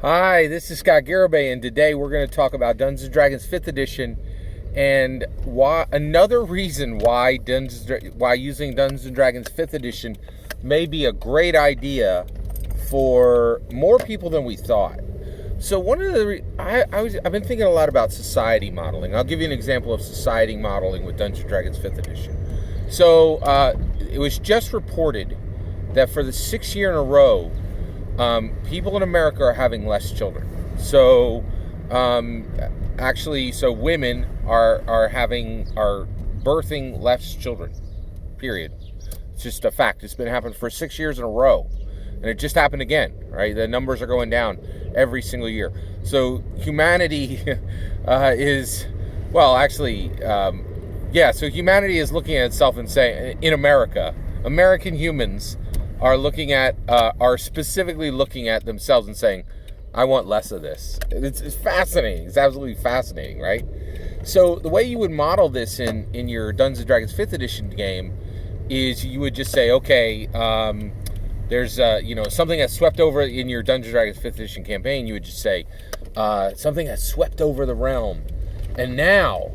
Hi, this is Scott Garibay, and today we're going to talk about Dungeons & Dragons 5th Edition and another reason why using Dungeons & Dragons 5th Edition may be a great idea for more people than we thought. So one of the I've been thinking a lot about society modeling. I'll give you an example of society modeling with Dungeons & Dragons 5th Edition. So it was just reported that for the 6th year in a row, people in America are having less children. So women are birthing less children. Period. It's just a fact. It's been happening for 6 years in a row, and it just happened again. Right? The numbers are going down every single year. So humanity So humanity is looking at itself and saying, in America, American humans are specifically looking at themselves and saying, I want less of this. It's fascinating. It's absolutely fascinating, right? So the way you would model this in your Dungeons & Dragons 5th Edition game is you would just say, okay, there's something that's swept over in your Dungeons & Dragons 5th Edition campaign. You would just say, something has swept over the realm, and now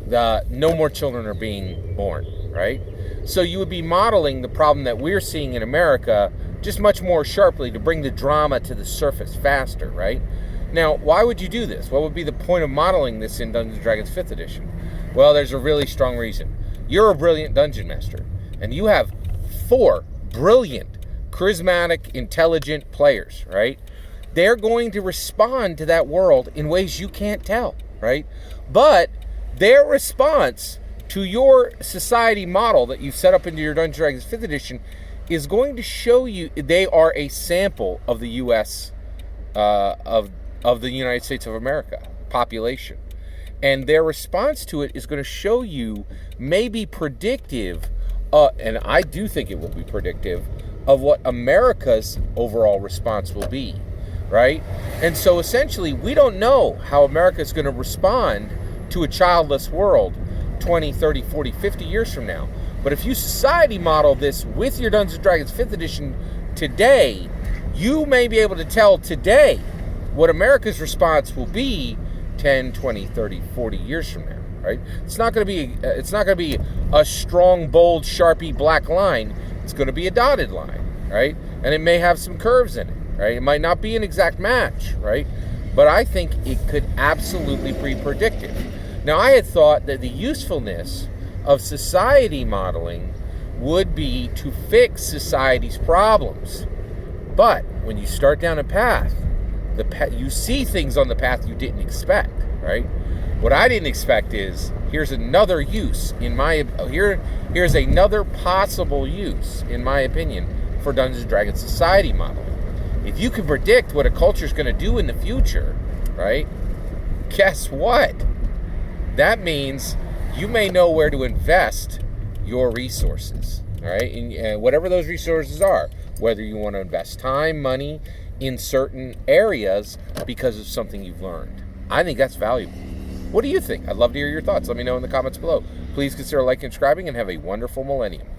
no more children are being born, right? So you would be modeling the problem that we're seeing in America just much more sharply to bring the drama to the surface faster, right? Now, why would you do this? What would be the point of modeling this in Dungeons & Dragons 5th Edition? Well, there's a really strong reason. You're a brilliant dungeon master, and you have 4 brilliant, charismatic, intelligent players, right? They're going to respond to that world in ways you can't tell, right? But their response to your society model that you've set up into your Dungeons & Dragons 5th Edition is going to show you they are a sample of the U.S. of the United States of America population, and their response to it is going to show you maybe predictive, and I do think it will be predictive of what America's overall response will be, right? And so essentially, we don't know how America is going to respond to a childless world 20, 30, 40, 50 years from now. But if you society model this with your Dungeons & Dragons 5th Edition today, you may be able to tell today what America's response will be 10, 20, 30, 40 years from now, right? It's not going to be a strong, bold, Sharpie black line. It's going to be a dotted line, right? And it may have some curves in it, right? It might not be an exact match, right? But I think it could absolutely be predictive. Now, I had thought that the usefulness of society modeling would be to fix society's problems. But when you start down a path, you see things on the path you didn't expect, right? What I didn't expect is, here's another possible use, in my opinion, for Dungeons & Dragons society modeling. If you can predict what a culture is going to do in the future, right? Guess what? That means you may know where to invest your resources, all right? And whatever those resources are, whether you want to invest time, money in certain areas because of something you've learned. I think that's valuable. What do you think? I'd love to hear your thoughts. Let me know in the comments below. Please consider liking and subscribing, and have a wonderful millennium.